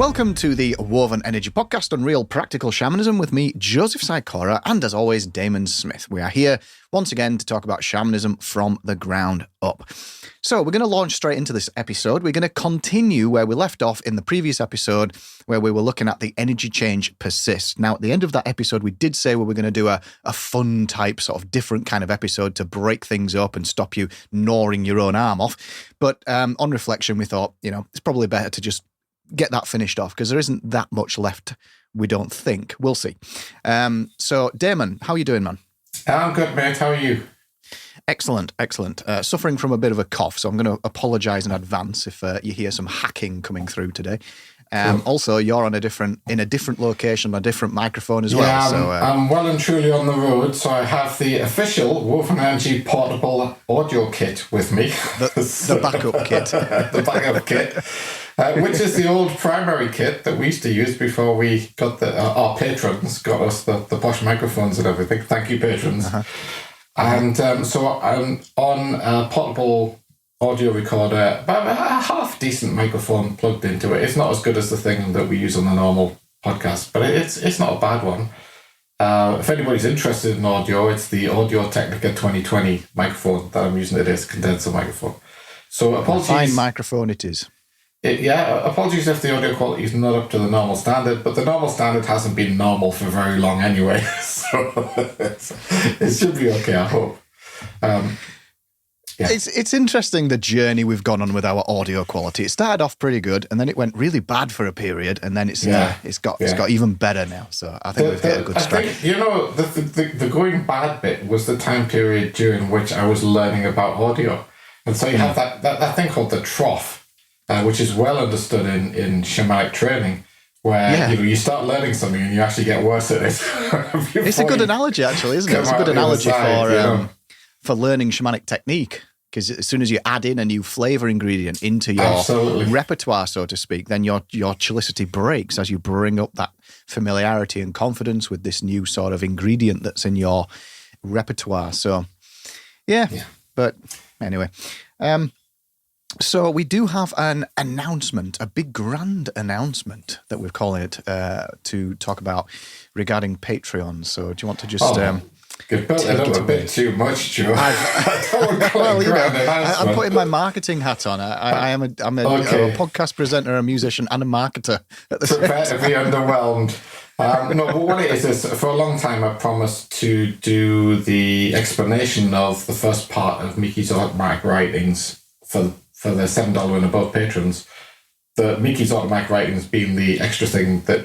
Welcome to the Woven Energy Podcast on Real Practical Shamanism with me, Joseph Sikora, and as always, Damon Smith. We are here once again to talk about shamanism from the ground up. So we're going to launch straight into this episode. We're going to continue where we left off in the previous episode, where we were looking at the energy change Persist. Now, at the end of that episode, we did say we were going to do a fun type, sort of different kind of episode to break things up and stop you gnawing your own arm off. But on reflection, we thought, it's probably better to just get that finished off because there isn't that much left, we don't think. We'll see. So, Damon, how are you doing, man? I'm good, mate. How are you? Excellent. Suffering from a bit of a cough, so I'm going to apologise in advance if you hear some hacking coming through today. Cool. Also, you're in a different location, a different microphone as well. So I'm well and truly on the road, so I have the official Woven Energy portable audio kit with me. The backup kit. The backup kit, which is the old primary kit that we used to use before we got our patrons got us the posh microphones and everything. Thank you, patrons. Uh-huh. And so I'm on a portable audio recorder, about a half decent microphone plugged into it. It's not as good as the thing that we use on the normal podcast, but it's not a bad one. If anybody's interested in audio, it's the Audio-Technica 2020 microphone that I'm using today. It's a condenser microphone. So apologies. A fine microphone it is. Apologies if the audio quality is not up to the normal standard, but the normal standard hasn't been normal for very long anyway, so it should be okay, I hope. Yeah. It's interesting the journey we've gone on with our audio quality. It started off pretty good, and then it went really bad for a period, and then it's got even better now. So I think we've hit a good stride. I think, the going bad bit was the time period during which I was learning about audio, and so you have that thing called the trough. Which is well understood in shamanic training, where you start learning something and you actually get worse at it. It's a good analogy, actually, isn't it? It's a good analogy for learning shamanic technique, because as soon as you add in a new flavor ingredient into your repertoire, so to speak, then your chillicity breaks as you bring up that familiarity and confidence with this new sort of ingredient that's in your repertoire. So, yeah. But anyway. So we do have an announcement, a big grand announcement that we're calling it to talk about regarding Patreon. So do you want to just you've built it up a bit too much, Joe. I'm putting my marketing hat on. I'm a podcast presenter, a musician, and a marketer at the same time. Prepare to be underwhelmed. No, but what it is for a long time I promised to do the explanation of the first part of Miki's automatic writings for the $7 and above patrons. The Miki's automatic writings being the extra thing that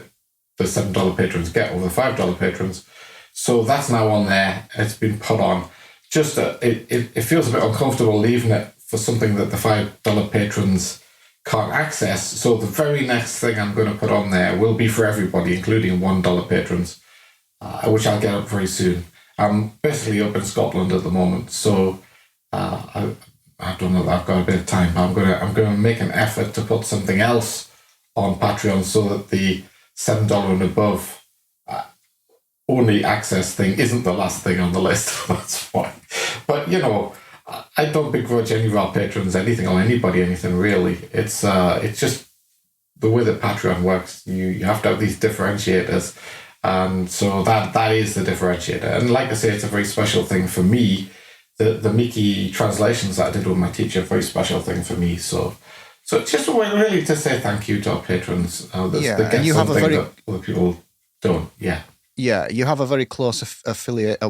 the $7 patrons get over the $5 patrons. So that's now on there. It's been put on. Just it feels a bit uncomfortable leaving it for something that the $5 patrons can't access. So the very next thing I'm going to put on there will be for everybody, including $1 patrons, which I'll get up very soon. I'm basically up in Scotland at the moment, so I don't know that I've got a bit of time, but I'm going to make an effort to put something else on Patreon so that the $7 and above only access thing isn't the last thing on the list. That's fine. But I don't begrudge any of our patrons anything or anybody anything really. It's just the way that Patreon works. You have to have these differentiators, and so that is the differentiator. And like I say, it's a very special thing for me. The Miki translations that I did with my teacher, a very special thing for me. So just really to say thank you to our patrons. That get you have that other people don't. Yeah, you have a very close affiliate.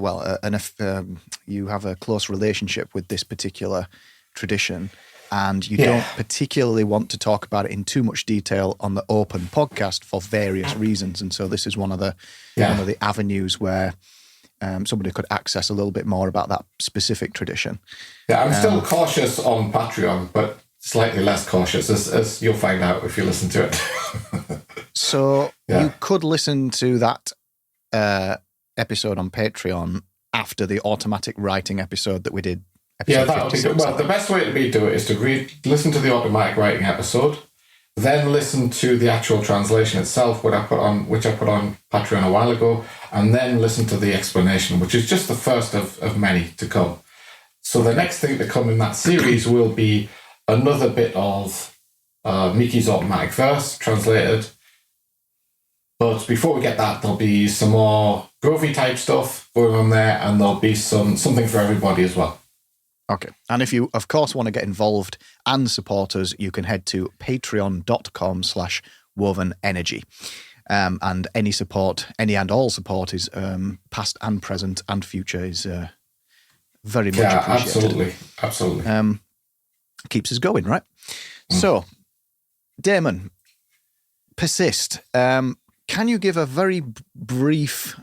You have a close relationship with this particular tradition, and you don't particularly want to talk about it in too much detail on the open podcast for various reasons. And so this is one of the avenues where somebody could access a little bit more about that specific tradition. Yeah, I'm still cautious on Patreon, but slightly less cautious, as you'll find out if you listen to it. So you could listen to that episode on Patreon after the automatic writing episode that we did. That would be good. Well, the best way to do it is to listen to the automatic writing episode, then listen to the actual translation itself, which I put on Patreon a while ago, and then listen to the explanation, which is just the first of many to come. So the next thing to come in that series will be another bit of Miki's automatic verse translated, But before we get that, there'll be some more growthy type stuff going on there, and there'll be something for everybody as well. Okay. And if you, of course, want to get involved and support us, you can head to patreon.com/wovenenergy. And any support, any and all support is past and present and future is very much appreciated. Absolutely. Keeps us going, right? So, Damon, Persist. Can you give a very brief,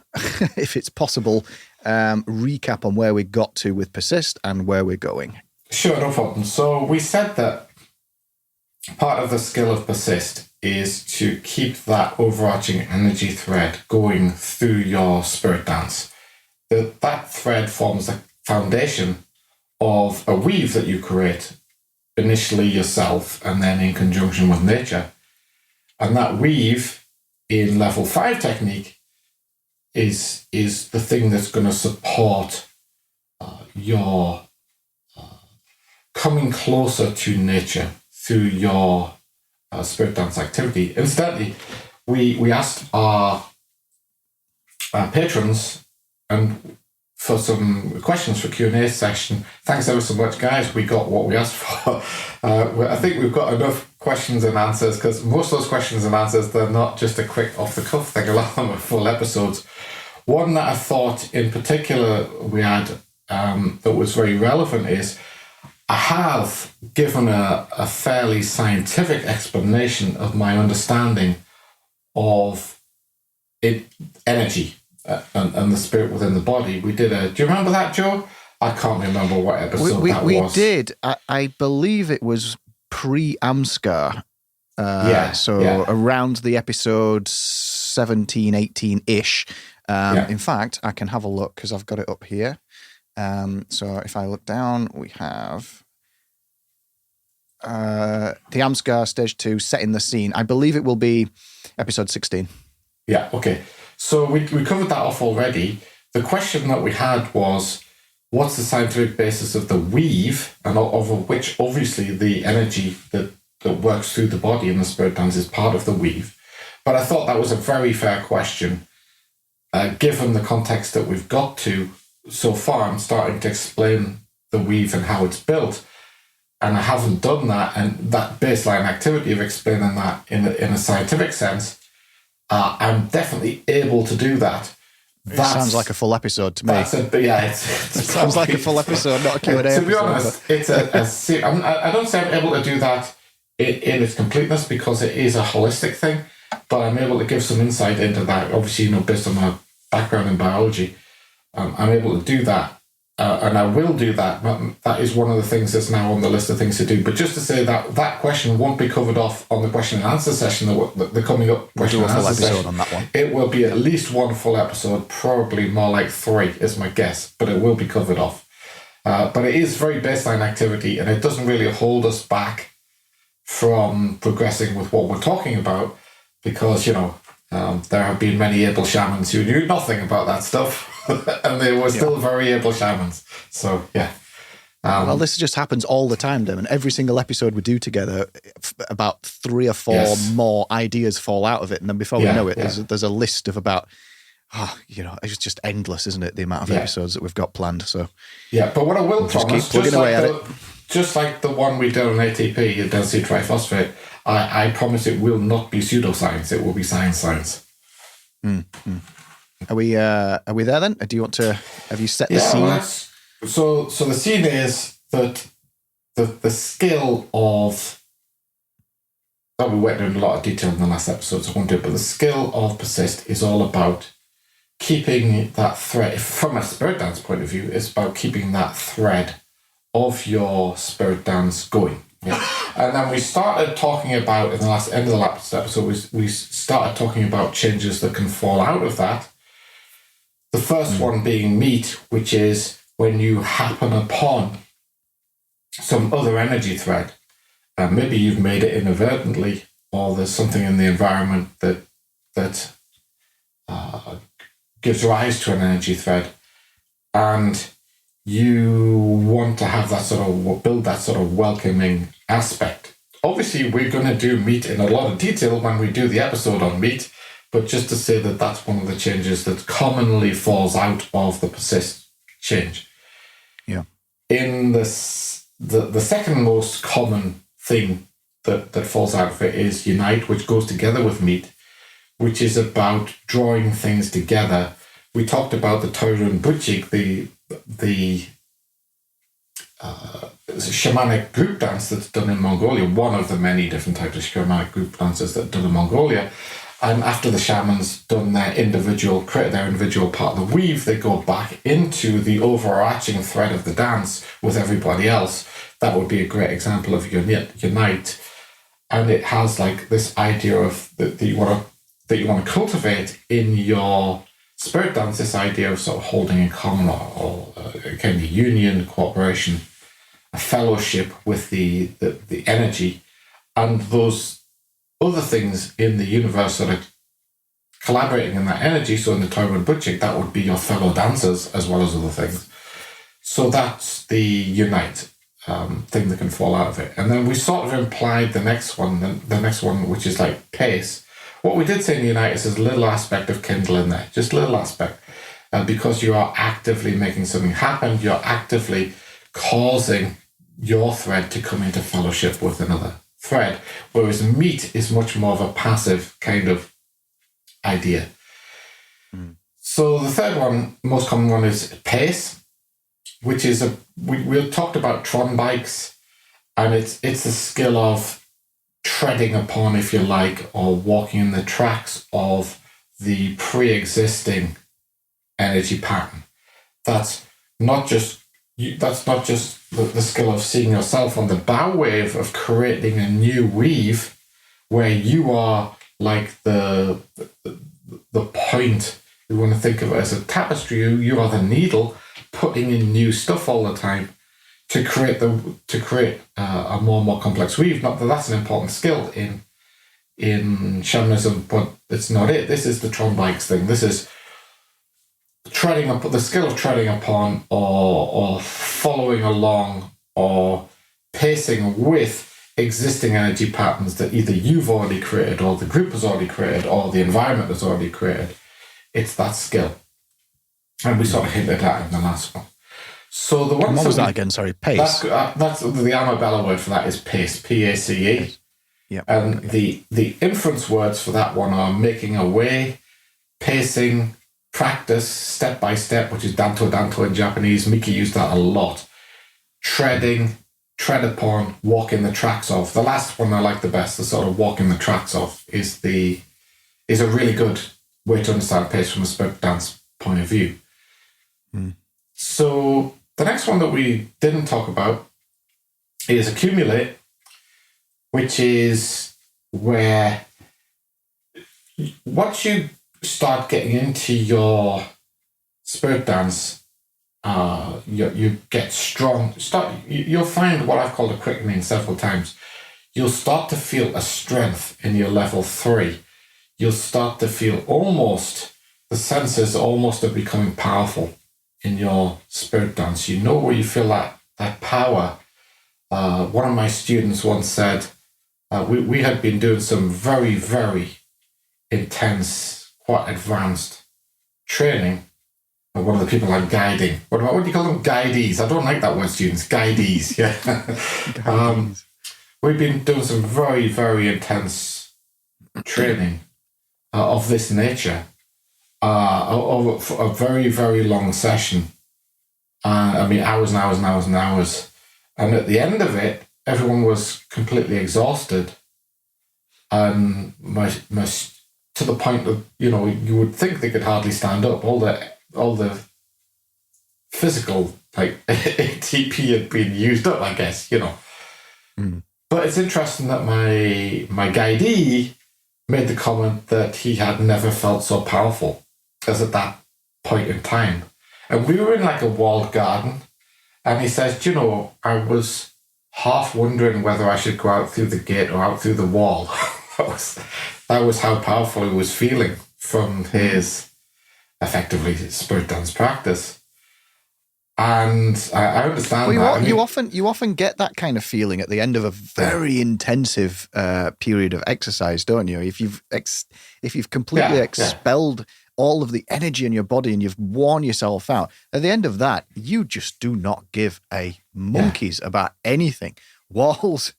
if it's possible, recap on where we got to with Persist and where we're going? Sure, no problem. So we said that part of the skill of Persist is to keep that overarching energy thread going through your spirit dance. That thread forms the foundation of a weave that you create, initially yourself and then in conjunction with nature. And that weave in level 5 technique is the thing that's going to support your coming closer to nature through your spirit dance activity. Incidentally, we asked our patrons and for some questions for Q&A section. Thanks ever so much, guys. We got what we asked for. I think we've got enough questions and answers, because most of those questions and answers, they're not just a quick off-the-cuff thing. A lot of them are full episodes. One that I thought in particular we had that was very relevant is, I have given a fairly scientific explanation of my understanding of energy and the spirit within the body. We did do you remember that, Joe? I can't remember what episode that was. We did. I believe it was pre-Amskar. Around the episode 17, 18-ish. In fact, I can have a look because I've got it up here. So if I look down, we have the Amskar Stage 2, Setting the Scene. I believe it will be episode 16. Yeah, okay. So we covered that off already. The question that we had was, what's the scientific basis of the weave, and over which obviously the energy that works through the body in the spirit dance is part of the weave. But I thought that was a very fair question, given the context that we've got to so far. I'm starting to explain the weave and how it's built, and I haven't done that, and that baseline activity of explaining that in a scientific sense. I'm definitely able to do that. It sounds like a full episode to me. It sounds like a full episode, not a Q&A To be honest, it's I don't say I'm able to do that in its completeness, because it is a holistic thing, but I'm able to give some insight into that. Obviously, based on my background in biology, I'm able to do that, and I will do that. That is one of the things that's now on the list of things to do. But just to say that question won't be covered off on the question and answer session, the coming up question and answer session. On that one. It will be at least one full episode, probably more like 3 is my guess, but it will be covered off. But it is very baseline activity, and it doesn't really hold us back from progressing with what we're talking about, because, there have been many able shamans who knew nothing about that stuff. And they were still very able shamans. So, yeah. Well, this just happens all the time, Damon. Every single episode we do together, about 3 or 4 more ideas fall out of it. And then before we know it, there's a list of about, it's just endless, isn't it? The amount of episodes that we've got planned. So, yeah, but what I will just keep plugging away at it. Just like the one we did on ATP, adenosine triphosphate, I promise it will not be pseudoscience. It will be science. Mm-hmm. Are we there then? Do you want to? Have you set the scene? Well, so the scene is that the skill of that we went into a lot of detail in the last episode, so I won't do it. But the skill of Persist is all about keeping that thread. From a spirit dance point of view, it's about keeping that thread of your spirit dance going. Yeah. And then we started talking about, in the end of the last episode, we started talking about changes that can fall out of that. The first one being meet, which is when you happen upon some other energy thread. Maybe you've made it inadvertently, or there's something in the environment that gives rise to an energy thread, and you want to have that build that sort of welcoming aspect. Obviously, we're going to do meat in a lot of detail when we do the episode on meat, but just to say that that's one of the changes that commonly falls out of the Persist change. Yeah. In this, the second most common thing that falls out of it is Unite, which goes together with Meet, which is about drawing things together. We talked about the Toirun Bujik, the shamanic group dance that's done in Mongolia, one of the many different types of shamanic group dances that are done in Mongolia. And after the shamans done their individual part of the weave, they go back into the overarching thread of the dance with everybody else. That would be a great example of Unite. And it has like this idea of that you want to cultivate in your spirit dance, this idea of sort of holding in common or kind of union, cooperation, a fellowship with the energy, and those other things in the universe that are collaborating in that energy. So in the Toirun Bujik, that would be your fellow dancers as well as other things. So that's the Unite thing that can fall out of it. And then we sort of implied the next one, which is like Pace. What we did say in Unite is there's a little aspect of Kindle in there, just a little aspect, because you are actively making something happen. You're actively causing your thread to come into fellowship with another thread, whereas Meet is much more of a passive kind of idea. So the third one, most common one, is Pace, which is we talked about Tron bikes, and it's the skill of treading upon, if you like, or walking in the tracks of the pre-existing energy pattern. That's not just the skill of seeing yourself on the bow wave of creating a new weave where you are like the point. You want to think of it as a tapestry. You are the needle putting in new stuff all the time to create a more and more complex weave. Not that that's an important skill in shamanism, but it's not it. This is the Tron bikes thing. This is the skill of treading upon or following along or pacing with existing energy patterns that either you've already created or the group has already created or the environment has already created. It's that skill. And we sort of hinted at it in the last one. So the one. What was that again? Sorry, Pace. That's the Amabella word for that is Pace, P-A-C-E. Yeah. And the inference words for that one are making a way, pacing, practice, step by step, which is danto in Japanese. Miki used that a lot. Tread upon, walk in the tracks of. The last one I like the best, the sort of walk in the tracks of, is a really good way to understand pace from a spirit dance point of view. So the next one that we didn't talk about is accumulate, which is where once you start getting into your spirit dance, you get strong. You'll find what I've called a quickening several times. You'll start to feel a strength in your level 3. You'll start to feel the senses almost are becoming powerful in your spirit dance. You know where you feel that power. One of my students once said, we had been doing some very, very intense, quite advanced training. One of the people I'm guiding. What do you call them? Guidees. I don't like that word, students. Guidees. Yeah. We've been doing some very, very intense training of this nature over a very, very long session. I mean, hours and hours and hours and hours. And at the end of it, everyone was completely exhausted. And to the point that, you would think they could hardly stand up. All the physical ATP had been used up, I guess, But it's interesting that my guidee made the comment that he had never felt so powerful as at that point in time. And we were in like a walled garden, and he says, I was half wondering whether I should go out through the gate or out through the wall. that was how powerful he was feeling from his effectively spirit dance practice. And I understand that. You often get that kind of feeling at the end of a very intensive period of exercise, don't you? If you've completely expelled all of the energy in your body and you've worn yourself out, at the end of that, you just do not give a monkeys about anything. Walls,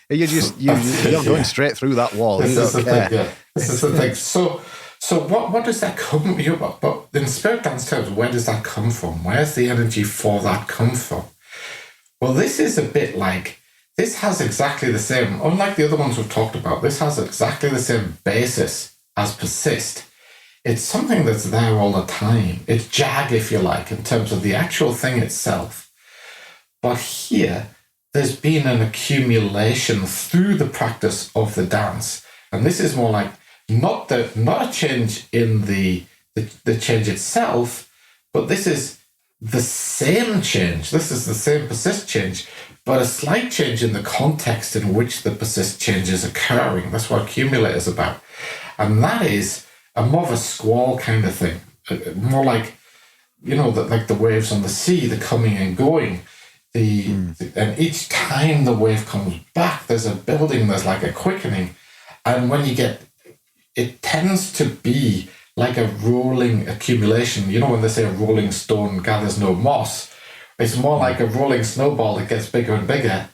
you're going straight through that wall. This is the thing. So what does that come? But in spirit dance terms, where does that come from? Where's the energy for that come from? Well, this is a bit like, this has exactly the same, unlike the other ones we've talked about, this has exactly the same basis as Persist. It's something that's there all the time. It's jag, if you like, in terms of the actual thing itself. But here, there's been an accumulation through the practice of the dance. And this is more like, not a change in the change itself, but this is the same change. This is the same Persist change, but a slight change in the context in which the Persist change is occurring. That's what accumulate is about. And that is a more of a squall kind of thing. More like, like the waves on the sea, the coming and going. And each time the wave comes back, there's a building, there's like a quickening. And when you get, it tends to be like a rolling accumulation. When they say a rolling stone gathers no moss, it's more like a rolling snowball that gets bigger and bigger.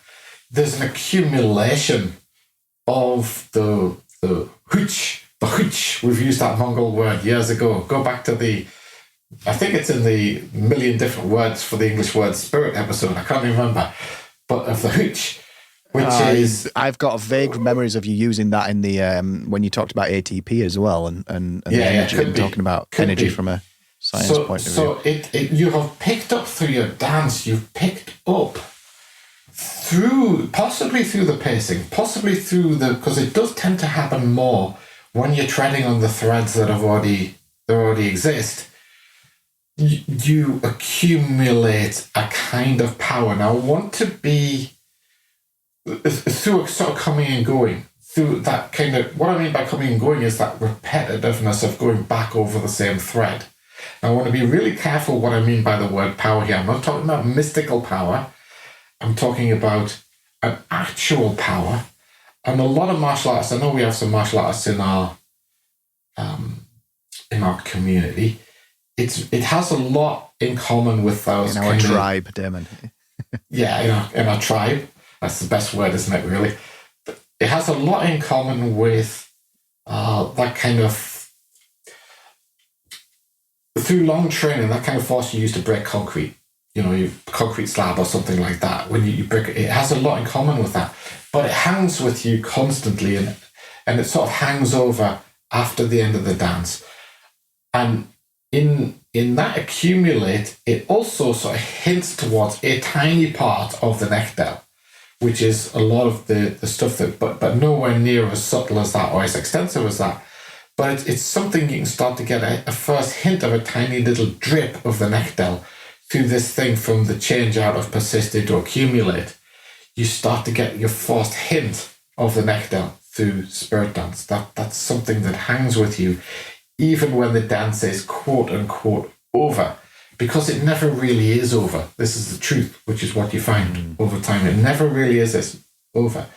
There's an accumulation of the hooch. The hooch, we've used that Mongol word years ago. Go back to I think it's in the million different words for the English word spirit episode. I can't remember. But of the hooch, which is... I've got vague memories of you using that in the when you talked about ATP as well, and the energy, and talking about energy from a science point of view. So you have picked up through your dance, you've picked up possibly through the pacing, possibly through because it does tend to happen more when you're treading on the threads that already exist. You accumulate a kind of power. Now, I want to be through a sort of coming and going, through that kind of, what I mean by coming and going is that repetitiveness of going back over the same thread. Now, I want to be really careful what I mean by the word power here. I'm not talking about mystical power. I'm talking about an actual power. And a lot of martial artists, I know we have some martial artists in our community. It has a lot in common with those in our tribe, Damon. In our tribe. That's the best word, isn't it, really? But it has a lot in common with that kind of, through long training, that kind of force you use to break concrete. Your concrete slab or something like that. When you break it, it has a lot in common with that. But it hangs with you constantly, and it sort of hangs over after the end of the dance. And in that accumulate, it also sort of hints towards a tiny part of the nectar, which is a lot of the stuff that, but nowhere near as subtle as that or as extensive as that. But it's something you can start to get a first hint of a tiny little drip of the nectar through this thing from the change out of persisted to accumulate. You start to get your first hint of the nectar through spirit dance. That's something that hangs with you, even when the dance is quote unquote over, because it never really is over. This is the truth, which is what you find over time. It never really is over.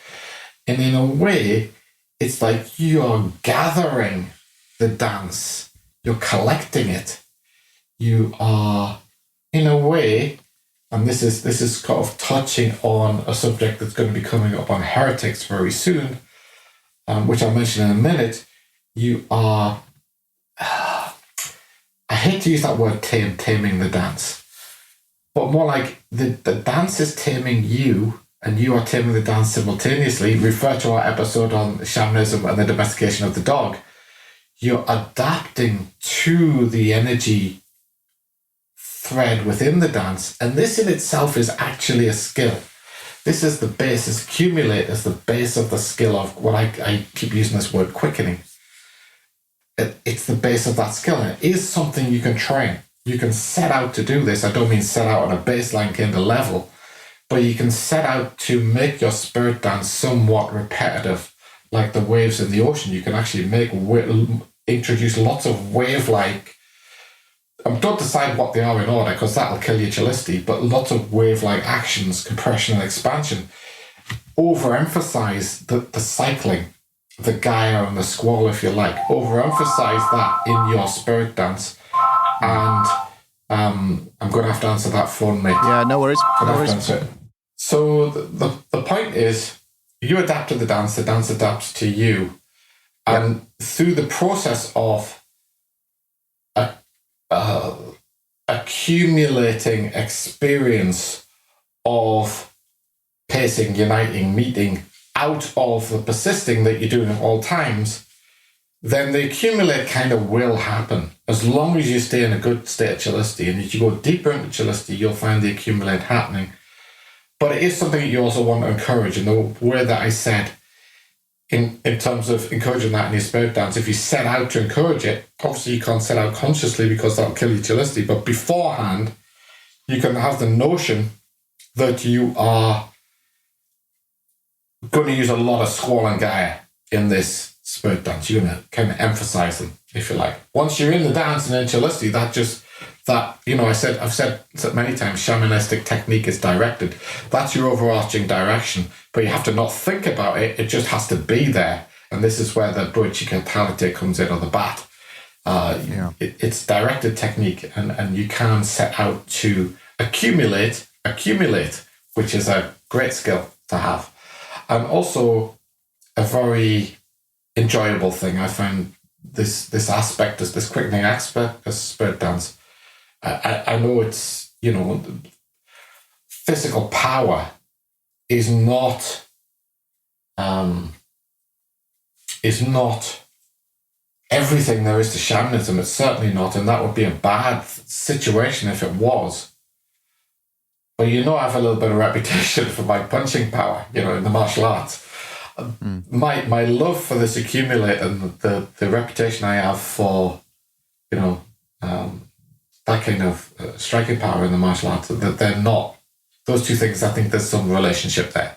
And in a way, it's like you're gathering the dance, you're collecting it. You are, in a way, and this is kind of touching on a subject that's going to be coming up on heretics very soon, which I'll mention in a minute. You are, I hate to use that word taming the dance, but more like the dance is taming you and you are taming the dance simultaneously. Refer to our episode on shamanism and the domestication of the dog. You're adapting to the energy thread within the dance, and this in itself is actually a skill. This is the basis, accumulate as the base of the skill of what I keep using this word quickening. It's the base of that skill, and it is something you can train. You can set out to do this. I don't mean set out on a baseline kind of level, but you can set out to make your spirit dance somewhat repetitive, like the waves in the ocean. You can actually introduce lots of wave-like don't decide what they are in order because that'll kill your chelicity, but lots of wave-like actions, compression and expansion, overemphasize the cycling, the Gaia and the squall, if you like. Overemphasize that in your spirit dance. And I'm going to have to answer that phone, mate. Yeah, no worries. No worries. So the point is, you adapt to the dance adapts to you. And through the process of accumulating experience of pacing, uniting, meeting out of the persisting that you're doing at all times, then the accumulate kind of will happen. As long as you stay in a good state of chelicity, and as you go deeper into chelicity, you'll find the accumulate happening. But it is something that you also want to encourage. And the way that I said, in terms of encouraging that in your spirit dance, if you set out to encourage it, obviously you can't set out consciously because that'll kill your chelicity, but beforehand, you can have the notion that you are going to use a lot of squall and Gaia in this spirit dance. You're going to kind of emphasize them, if you like. Once you're in the dance and in chelicity, I've said many times, shamanistic technique is directed. That's your overarching direction, but you have to not think about it. It just has to be there. And this is where the Boichikalite comes in, or the bat. It's directed technique, and you can set out to accumulate, which is a great skill to have. And also a very enjoyable thing. I find this aspect, this quickening aspect of spirit dance. I know it's, physical power is not everything there is to shamanism. It's certainly not, and that would be a bad situation if it was. But I have a little bit of reputation for my punching power, in the martial arts. My love for this accumulate and the reputation I have for, that kind of striking power in the martial arts, that they're not those two things. I think there's some relationship there.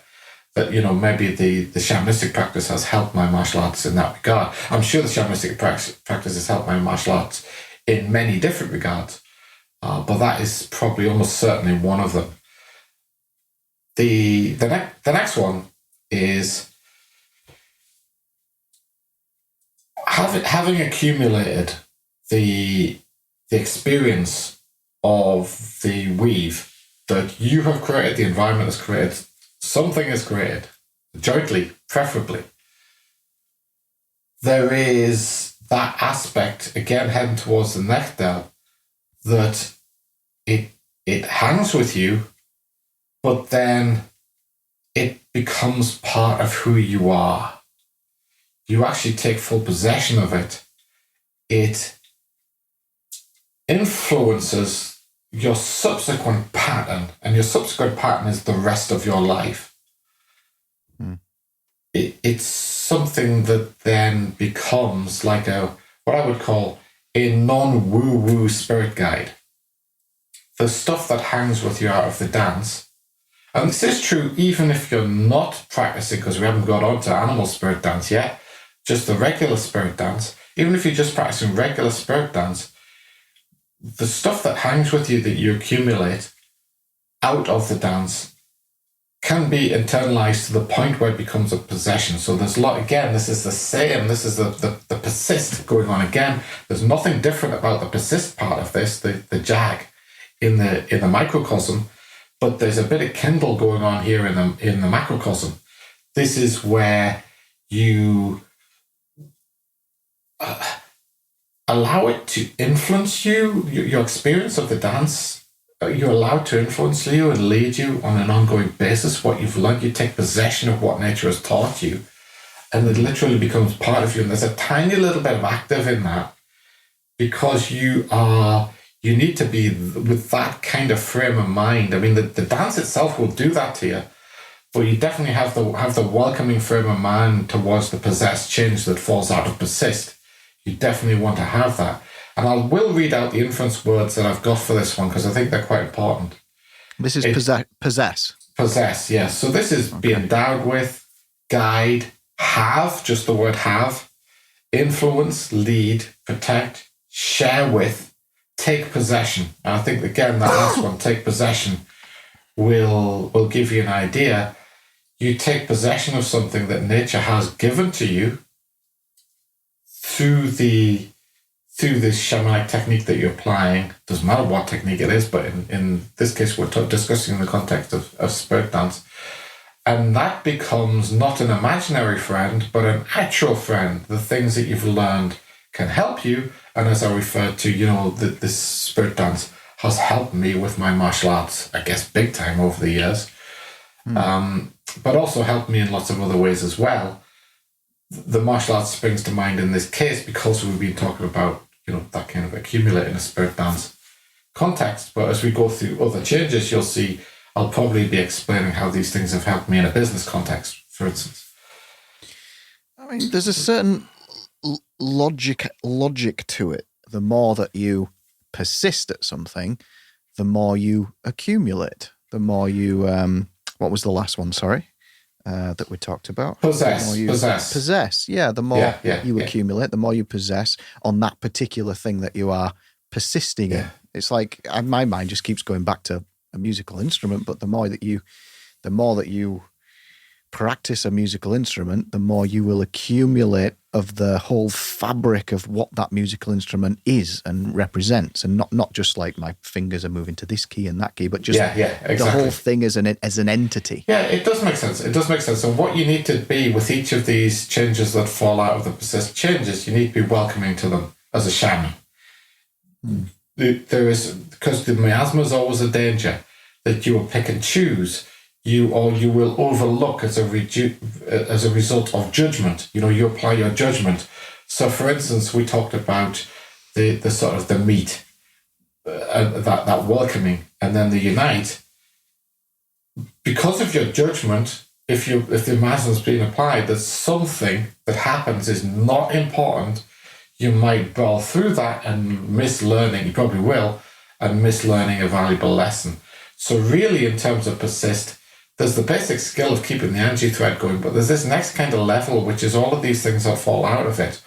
That maybe the shamanistic practice has helped my martial arts in that regard. I'm sure the shamanistic practice has helped my martial arts in many different regards, but that is probably almost certainly one of them. The next one is having accumulated the experience of the weave that you have created, the environment has created, something is created, jointly, preferably. There is that aspect, again, heading towards the nectar, that it hangs with you, but then it becomes part of who you are. You actually take full possession of it. It influences your subsequent pattern, and your subsequent pattern is the rest of your life. It's something that then becomes like what I would call a non-woo-woo spirit guide. The stuff that hangs with you out of the dance, and this is true even if you're not practicing, because we haven't got on to animal spirit dance yet, just the regular spirit dance. Even if you're just practicing regular spirit dance, the stuff that hangs with you that you accumulate out of the dance can be internalized to the point where it becomes a possession. So there's a lot, again, this is the same, this is the persist going on again. There's nothing different about the persist part of this, the jag in the microcosm, but there's a bit of kindle going on here in the macrocosm. This is where you allow it to influence you, your experience of the dance. You're allowed to influence you and lead you on an ongoing basis. What you've learned, you take possession of what nature has taught you, and it literally becomes part of you. And there's a tiny little bit of active in that, because you need to be with that kind of frame of mind. I mean, the dance itself will do that to you, but you definitely have the welcoming frame of mind towards the possessed change that falls out of persist. You definitely want to have that. And I will read out the influence words that I've got for this one, because I think they're quite important. This is possess. Possess, yes. So this is be endowed with, guide, have, just the word have, influence, lead, protect, share with, take possession. And I think, again, that last one, take possession, will give you an idea. You take possession of something that nature has given to you through this shamanic technique that you're applying. Doesn't matter what technique it is, but in this case, we're discussing in the context of spirit dance. And that becomes not an imaginary friend, but an actual friend. The things that you've learned can help you. And as I referred to, this spirit dance has helped me with my martial arts, I guess, big time over the years. But also helped me in lots of other ways as well. The martial arts springs to mind in this case because we've been talking about, that kind of accumulate in a spirit dance context. But as we go through other changes, you'll see I'll probably be explaining how these things have helped me in a business context, for instance. I mean, there's a certain logic to it. The more that you persist at something, the more you accumulate. The more you, what was the last one? Sorry, that we talked about. Possess. Yeah, the more you accumulate, the more you possess on that particular thing that you are persisting in. It's like my mind just keeps going back to a musical instrument, but the more that you practice a musical instrument, the more you will accumulate of the whole fabric of what that musical instrument is and represents, and not just like my fingers are moving to this key and that key, but just exactly. The whole thing as an entity. Yeah, it does make sense. It does make sense. And what you need to be with each of these changes that fall out of the persist changes, you need to be welcoming to them as a shaman. There is, because the miasma is always a danger that you will pick and choose. You will overlook as a result of judgment. You apply your judgment. So, for instance, we talked about the sort of the meet, that welcoming, and then the unite. Because of your judgment, if the miasma is being applied, there's something that happens is not important. You might boil through that and miss learning. You probably will, and miss learning a valuable lesson. So, really, in terms of persist, there's the basic skill of keeping the energy thread going, but there's this next kind of level, which is all of these things that fall out of it,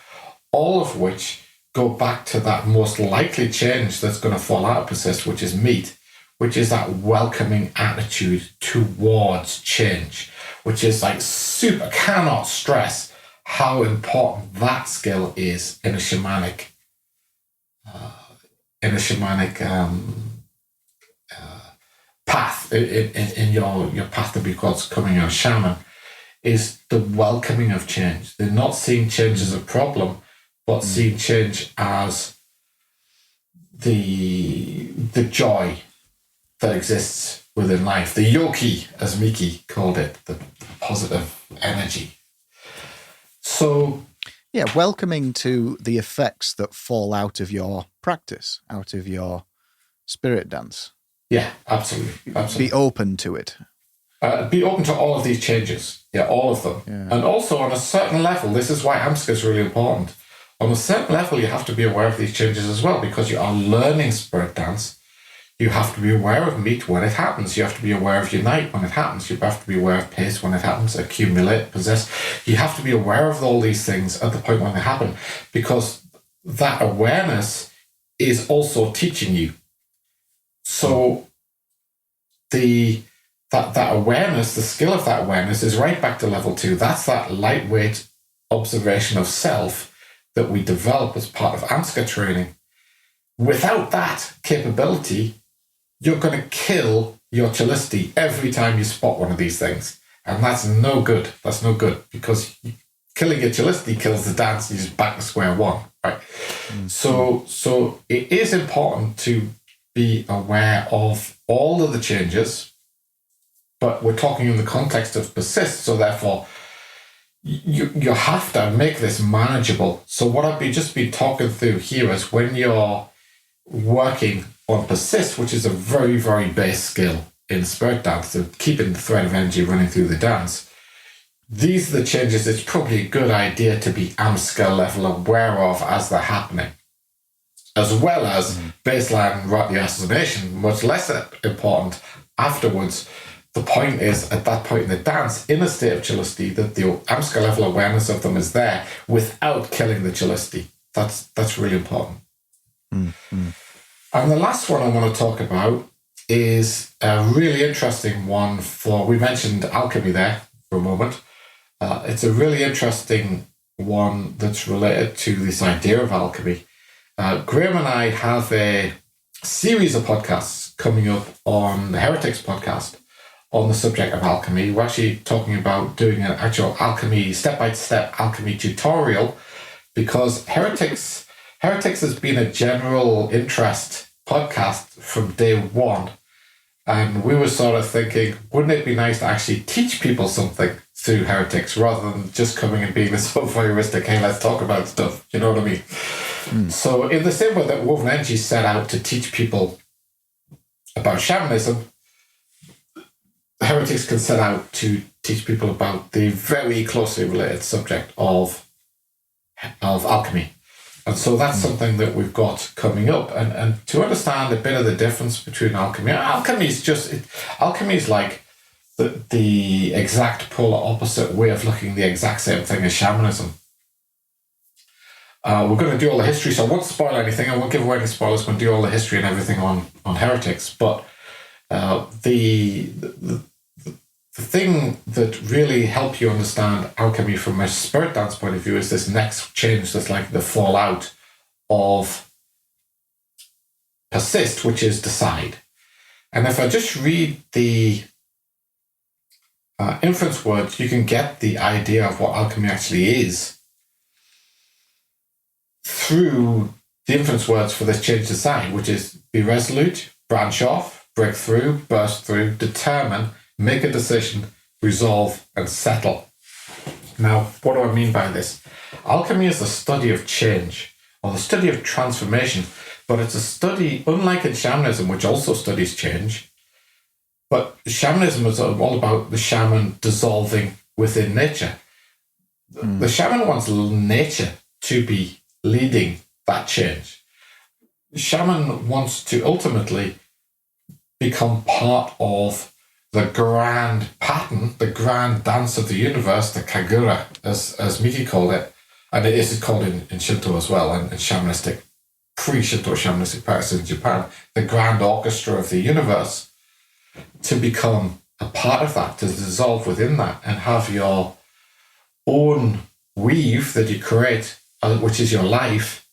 all of which go back to that most likely change that's going to fall out of persist, which is meet, which is that welcoming attitude towards change, which is like super, cannot stress how important that skill is in a shamanic path, in your path to becoming a shaman, is the welcoming of change. They're not seeing change as a problem, but seeing change as the joy that exists within life. The yoki, as Miki called it, the positive energy. So, yeah, welcoming to the effects that fall out of your practice, out of your spirit dance. Yeah, absolutely. Be open to it. Be open to all of these changes. Yeah, all of them. Yeah. And also on a certain level, this is why AMSCA is really important. On a certain level, you have to be aware of these changes as well, because you are learning spirit dance. You have to be aware of meet when it happens. You have to be aware of unite when it happens. You have to be aware of pace when it happens, accumulate, possess. You have to be aware of all these things at the point when they happen, because that awareness is also teaching you. So that awareness, the skill of that awareness is right back to level 2. That's that lightweight observation of self that we develop as part of AMSCA training. Without that capability, you're going to kill your chelicity every time you spot one of these things. And that's no good. That's no good, because killing your chelicity kills the dance. You're just back to square one, right? Mm-hmm. So it is important to be aware of all of the changes, but we're talking in the context of persist, so therefore you have to make this manageable. So what I've just been talking through here is when you're working on persist, which is a very, very base skill in spirit dance, so keeping the thread of energy running through the dance, these are the changes it's probably a good idea to be AMSCA level aware of as they're happening, as well as baseline ratiocination, much less important afterwards. The point is, at that point in the dance, in a state of chelicity, that the AMSCA level awareness of them is there without killing the chelicity. That's really important. Mm-hmm. And the last one I want to talk about is a really interesting one we mentioned alchemy there for a moment. It's a really interesting one that's related to this idea of alchemy. Graham and I have a series of podcasts coming up on the Heretics podcast on the subject of alchemy. We're actually talking about doing an actual alchemy, step-by-step alchemy tutorial, because Heretics has been a general interest podcast from day one. And we were sort of thinking, wouldn't it be nice to actually teach people something through Heretics rather than just coming and being this sort of voyeuristic, hey, let's talk about stuff. You know what I mean? So in the same way that Woven Energy set out to teach people about shamanism, Heretics can set out to teach people about the very closely related subject of alchemy. And so that's something that we've got coming up. And to understand a bit of the difference between alchemy is like the exact polar opposite way of looking at the exact same thing as shamanism. We're going to do all the history, so I won't spoil anything. I won't give away any spoilers. We're going to do all the history and everything on Heretics. But the thing that really helps you understand alchemy from a spirit dance point of view is this next change that's like the fallout of Persist, which is decide. And if I just read the inference words, you can get the idea of what alchemy actually is through the inference words for this change decide, which is be resolute, branch off, break through, burst through, determine, make a decision, resolve, and settle. Now, what do I mean by this? Alchemy is the study of change, or the study of transformation, but it's a study, unlike in shamanism, which also studies change, but shamanism is all about the shaman dissolving within nature. The shaman wants nature to be leading that change. The shaman wants to ultimately become part of the grand pattern, the grand dance of the universe, the kagura, as Miki called it, and it is called in Shinto as well, and in shamanistic, pre-Shinto shamanistic practices in Japan, the grand orchestra of the universe, to become a part of that, to dissolve within that, and have your own weave that you create, which is your life,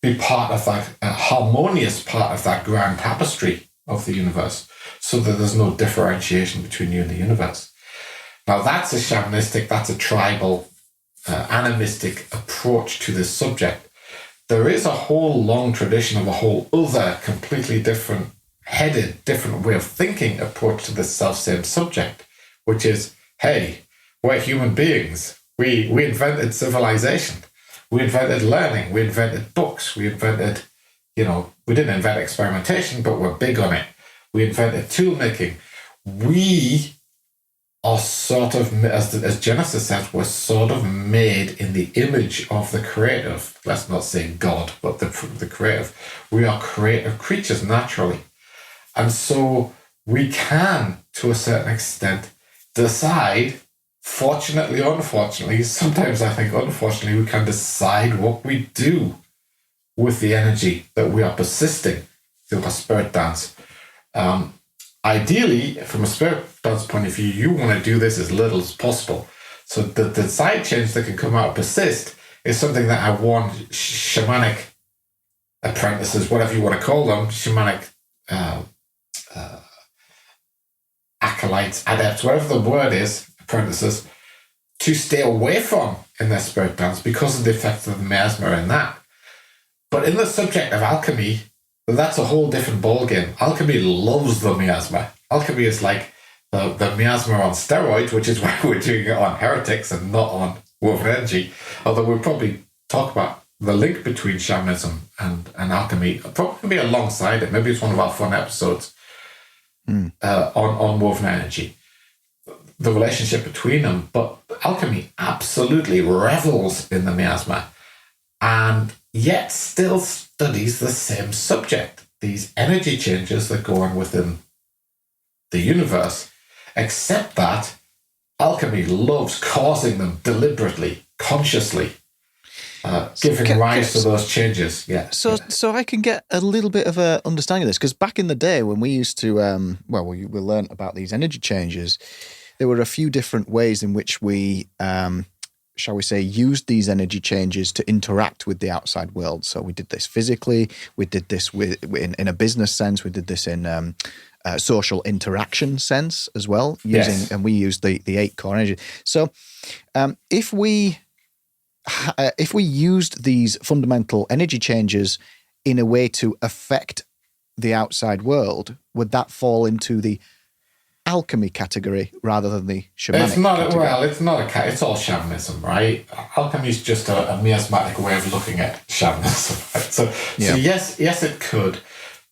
be part of that, a harmonious part of that grand tapestry of the universe, so that there's no differentiation between you and the universe. Now that's a shamanistic, that's a tribal, animistic approach to this subject. There is a whole long tradition of a whole other completely different way of thinking approach to this self-same subject, which is, hey, we're human beings. We invented civilization. We invented learning. We invented books. We invented, we didn't invent experimentation, but we're big on it. We invented tool making. We are sort of, as Genesis says, we're sort of made in the image of the creative. Let's not say God, but the creative. We are creative creatures naturally. And so we can, to a certain extent, decide, fortunately or unfortunately, sometimes I think unfortunately, we can decide what we do with the energy that we are persisting through our spirit dance. Ideally, from a spirit dance point of view, you want to do this as little as possible. So the side change that can come out of persist is something that I want shamanic apprentices, whatever you want to call them, shamanic acolytes, adepts, whatever the word is, apprentices, to stay away from in their spirit dance because of the effects of the miasma in that. But in the subject of alchemy, that's a whole different ballgame. Alchemy loves the miasma. Alchemy is like the miasma on steroids, which is why we're doing it on Heretics and not on Woven Energy. Although we'll probably talk about the link between shamanism and alchemy, probably alongside it. Maybe it's one of our fun episodes on Woven Energy, the relationship between them. But alchemy absolutely revels in the miasma and yet still studies the same subject, these energy changes that go on within the universe, except that alchemy loves causing them deliberately, consciously. giving rise to those changes. Yeah. So I can get a little bit of a understanding of this, because back in the day when we used to, we learned about these energy changes, there were a few different ways in which we, shall we say, used these energy changes to interact with the outside world. So we did this physically, we did this in a business sense, we did this in social interaction sense as well, and we used the 8 core energy. So if we used these fundamental energy changes in a way to affect the outside world, would that fall into the alchemy category rather than the shamanic category? It's all shamanism, right? Alchemy is just a miasmatic way of looking at shamanism, right? So yes, it could.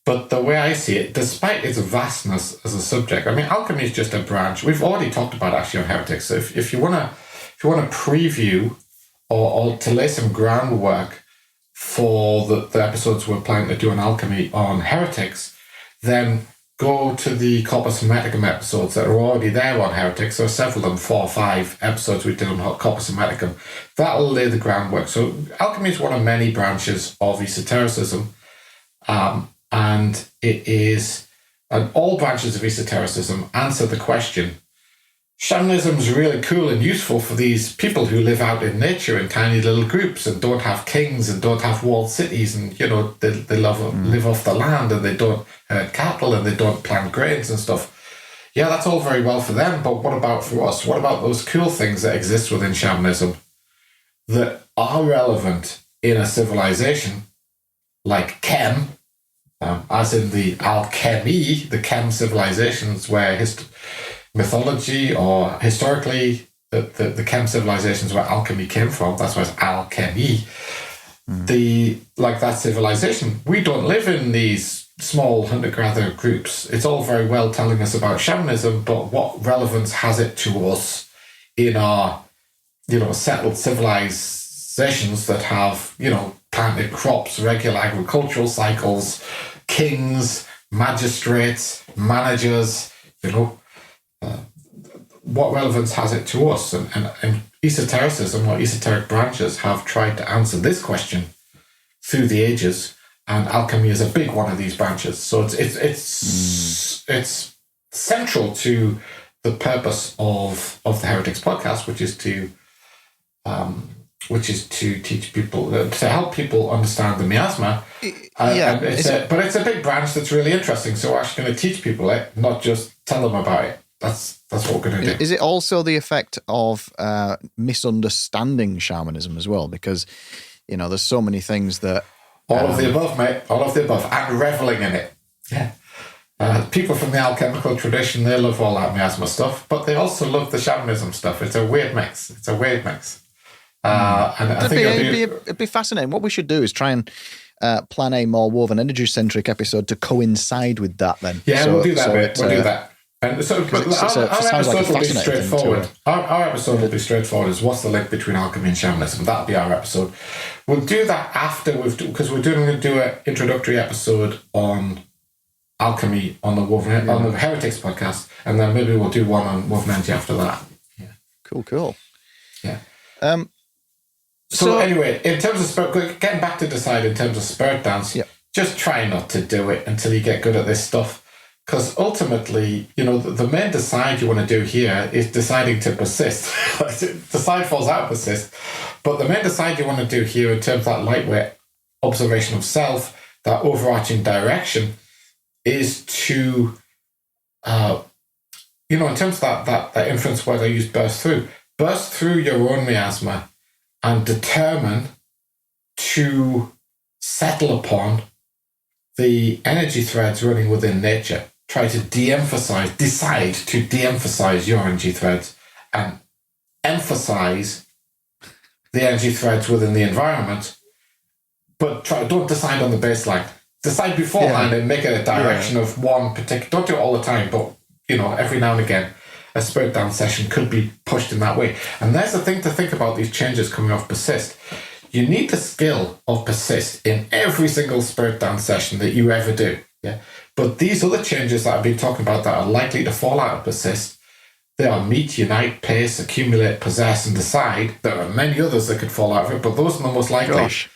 But the way I see it, despite its vastness as a subject, I mean, alchemy is just a branch. We've already talked about it actually on heretics. So if you want to preview or to lay some groundwork for the episodes we're planning to do on alchemy on heretics, then go to the Corpus Hermeticum episodes that are already there on heretics. There are several of them, 4 or 5 episodes we did on Corpus Hermeticum. That'll lay the groundwork. So alchemy is one of many branches of esotericism, and it is, and all branches of esotericism answer the question, shamanism is really cool and useful for these people who live out in nature in tiny little groups and don't have kings and don't have walled cities, and they live off the land, and they don't herd cattle, and they don't plant grains and stuff. Yeah, that's all very well for them, but what about for us? What about those cool things that exist within shamanism that are relevant in a civilization like Chem, as in the alchemy, the Chem civilizations where mythology or historically the Chem civilizations where alchemy came from, that's why it's alchemy. That civilization, we don't live in these small hunter-gatherer groups. It's all very well telling us about shamanism, but what relevance has it to us in our settled civilizations that have planted crops, regular agricultural cycles, kings, magistrates, managers, what relevance has it to us? And esotericism or esoteric branches have tried to answer this question through the ages, and alchemy is a big one of these branches. So it's central to the purpose of the Heretics podcast, which is to teach people, to help people understand the miasma. But it's a big branch that's really interesting. So we're actually going to teach people it, not just tell them about it. That's what we're going to do. Is it also the effect of misunderstanding shamanism as well? Because, there's so many things that... All of the above, mate. All of the above. And reveling in it. Yeah. People from the alchemical tradition, they love all that miasma stuff, but they also love the shamanism stuff. It's a weird mix. And I think it'd be fascinating. What we should do is try and plan a more woven energy-centric episode to coincide with that then. Yeah, we'll do that, mate. We'll do that. And so, our episode will be straightforward. Our episode will be straightforward. Is what's the link between alchemy and shamanism? That'll be our episode. We'll do that after because we're going to do an introductory episode on alchemy on the Heretics podcast, and then maybe we'll do one on woven energy after that. Yeah. Cool. Yeah. So anyway, in terms of spirit, getting back to decide in terms of spirit dance, just try not to do it until you get good at this stuff. Because ultimately, the main decide you want to do here is deciding to persist. Decide falls out of persist. But the main decide you want to do here in terms of that lightweight observation of self, that overarching direction, is to, in terms of that inference word I use burst through your own miasma and determine to settle upon the energy threads running within nature. Try to decide to de-emphasize your energy threads and emphasize the energy threads within the environment, but don't decide on the baseline. Decide beforehand and make it a direction of one particular. Don't do it all the time, but every now and again, a spirit down session could be pushed in that way. And there's the thing to think about these changes coming off persist. You need the skill of persist in every single spirit down session that you ever do. Yeah. But these other changes that I've been talking about that are likely to fall out of persist, They are meet, unite, pace, accumulate, possess, and decide. There are many others that could fall out of it, but those are the most likely. Gosh.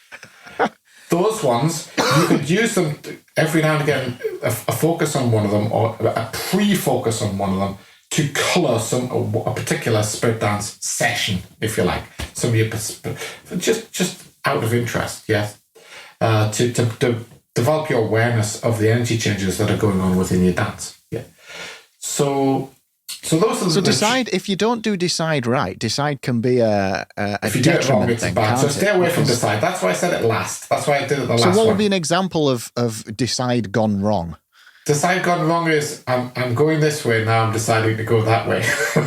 Those ones, you could use them every now and again, a focus on one of them or a pre-focus on one of them to colour a particular spirit dance session, if you like. Some of your just out of interest, yes, to develop your awareness of the energy changes that are going on within your dance. Yeah. So those are So decide, if you don't do decide right, decide can be a if you do it wrong, it's thing, bad. So can't stay it? away from decide. That's why I said it last. That's why I did it the last one. So what would be an example of decide gone wrong? Decide gone wrong is I'm going this way now. I'm deciding to go that way.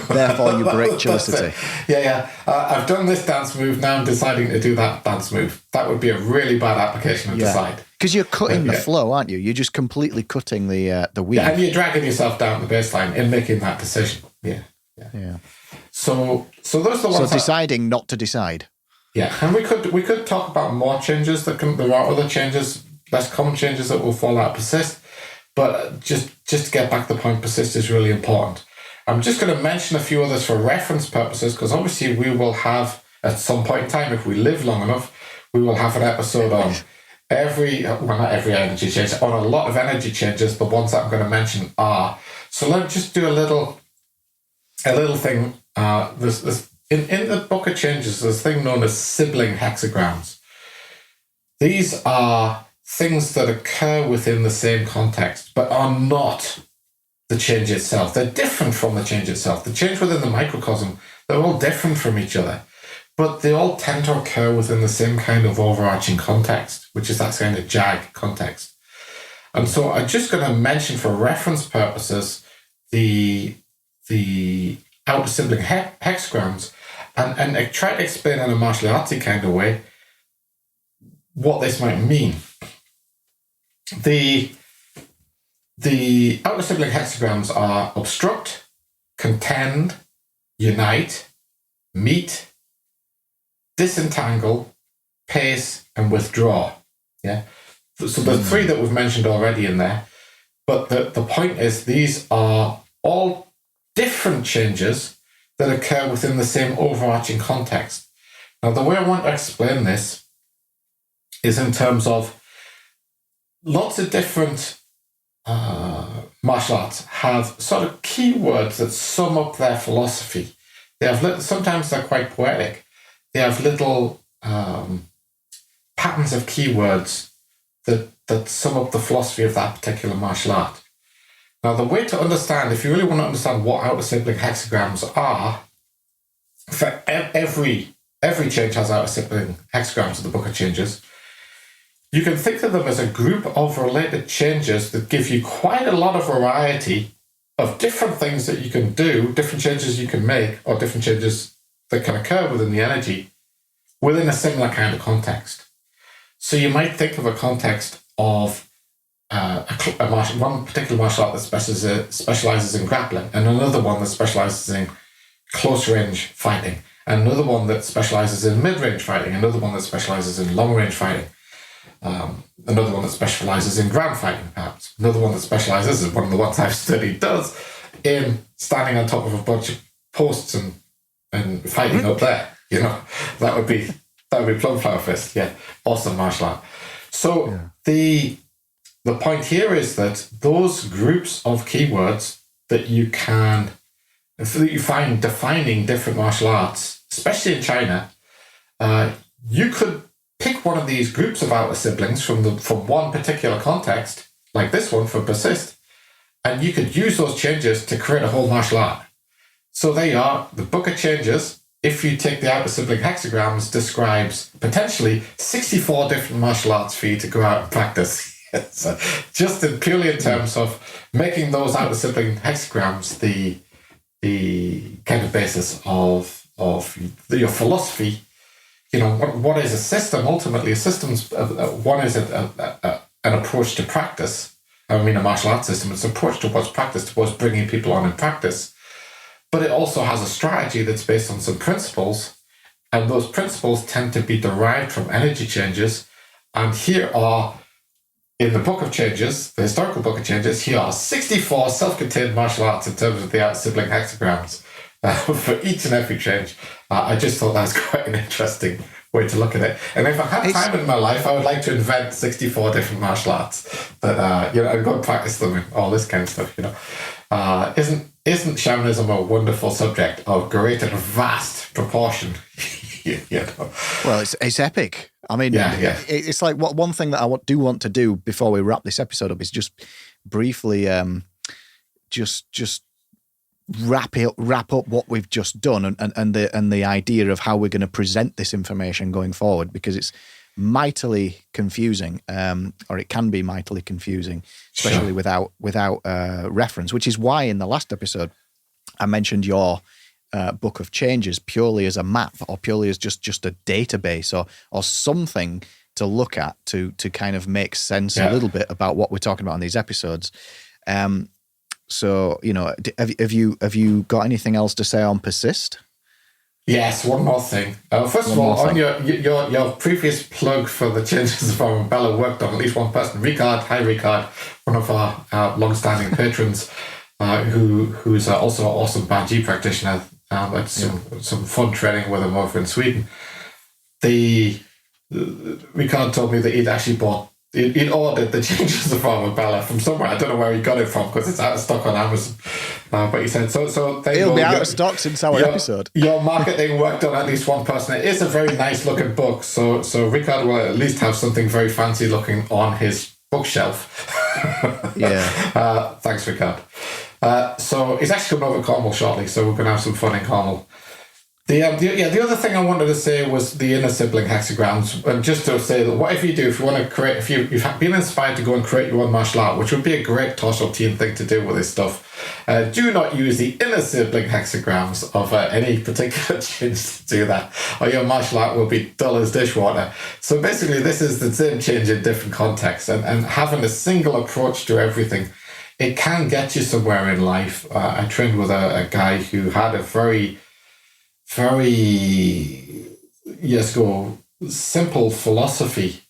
Therefore, you break Chelicity. Yeah. I've done this dance move. Now I'm deciding to do that dance move. That would be a really bad application of decide. Because you're cutting the flow, aren't you? You're just completely cutting the weave. Yeah, and you're dragging yourself down the baseline in making that decision. Yeah. So those are the ones. So deciding not to decide. Yeah, and we could talk about more changes there are other changes, less common changes that will fall out of persist. But just to get back to the point, persist is really important. I'm just going to mention a few others for reference purposes, because obviously we will have, at some point in time, if we live long enough, we will have an episode on not every energy change, on a lot of energy changes. The ones that I'm going to mention are. So let me just do a little thing. This in the book of changes, there's a thing known as sibling hexagrams. These are things that occur within the same context, but are not the change itself. They're different from the change itself. The change within the microcosm, they're all different from each other, but they all tend to occur within the same kind of overarching context, which is that kind of JAG context. And so I'm just going to mention for reference purposes the outer sibling hexagrams and I try to explain in a martial artsy kind of way what this might mean. The outer sibling hexagrams are obstruct, contend, unite, meet, disentangle, pace, and withdraw. Yeah. So there's three that we've mentioned already in there. But the point is these are all different changes that occur within the same overarching context. Now, the way I want to explain this is in terms of lots of different martial arts have sort of keywords that sum up their philosophy. They have sometimes they're quite poetic. They have little patterns of keywords that sum up the philosophy of that particular martial art. Now, the way to understand, if you really want to understand what outer sibling hexagrams are, for every change has outer sibling hexagrams in the Book of Changes. You can think of them as a group of related changes that give you quite a lot of variety of different things that you can do, different changes you can make, or different changes that can occur within the energy within a similar kind of context. So you might think of a context of one particular martial art that specializes in grappling, and another one that specializes in close range fighting, and another one that specializes in mid-range fighting, another one that specializes in long-range fighting, another one that specializes in ground fighting, perhaps, another one that specializes, as one of the ones I've studied does, in standing on top of a bunch of posts and fighting up there. You know, that would be Plumflower Fist. Yeah, awesome martial art. So the point here is that those groups of keywords that you find defining different martial arts, especially in China, you could pick one of these groups of outer siblings from one particular context, like this one for Persist, and you could use those changes to create a whole martial art. So there you are, the Book of Changes, if you take the outer sibling hexagrams, describes potentially 64 different martial arts for you to go out and practice. So just purely in terms of making those outer sibling hexagrams the kind of basis of your philosophy. You know, what is a system? Ultimately, a system's one is an approach to practice. I mean, a martial arts system, it's an approach towards practice, towards bringing people on in practice. But it also has a strategy that's based on some principles, and those principles tend to be derived from energy changes. And here are in the Book of Changes, the historical Book of Changes, here are 64 self-contained martial arts in terms of the sibling hexagrams for each and every change. I just thought that was quite an interesting way to look at it. And if I had time in my life, I would like to invent 64 different martial arts that and go and practice them and all this kind of stuff. Isn't shamanism a wonderful subject of great and vast proportion? Well, it's epic. I mean, it's like one thing that I do want to do before we wrap this episode up is just briefly just wrap up what we've just done and the idea of how we're going to present this information going forward, because it's mightily confusing, or it can be mightily confusing, especially without reference, which is why in the last episode I mentioned your Book of Changes purely as a map, or purely as just a database or something to look at to kind of make sense a little bit about what we're talking about on these episodes. So, have you got anything else to say on Persist? Yes, one more thing. First of all, on your previous plug for the changes from Bella worked on at least one person, Ricard. Hi, Ricard, one of our long-standing patrons, who's also an awesome Banji practitioner. Had some fun training with him over in Sweden. Ricard told me that he'd actually he'd ordered the changes of Bella from somewhere. I don't know where he got it from because it's out of stock on Amazon. But he said, so there it'll be out of stock since our episode. Your marketing worked on at least one person. It is a very nice looking book. So Ricard will at least have something very fancy looking on his bookshelf. Thanks, Ricard. So he's actually coming over to Cornwall shortly, so we're going to have some fun in Cornwall. The other thing I wanted to say was the inner sibling hexagrams, and just to say that whatever you do, if you want to create, if you've been inspired to go and create your own martial art, which would be a great torso team thing to do with this stuff, do not use the inner sibling hexagrams of any particular change to do that, or your martial art will be dull as dishwater. So basically, this is the same change in different contexts, and having a single approach to everything, it can get you somewhere in life. I trained with a guy who had a very years ago simple philosophy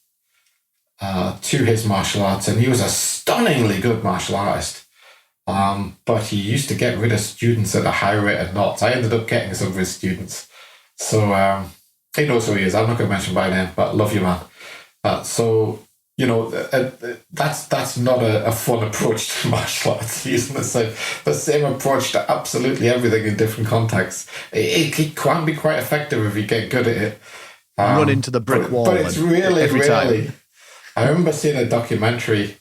to his martial arts, and he was a stunningly good martial artist, but he used to get rid of students at a high rate of knots. I ended up getting some of his students, so he knows who he is. I'm not going to mention by name, but love you, man. That's not a fun approach to martial arts, using the same approach to absolutely everything in different contexts. It can be quite effective if you get good at it. Run into the brick wall. But it's really. I remember seeing a documentary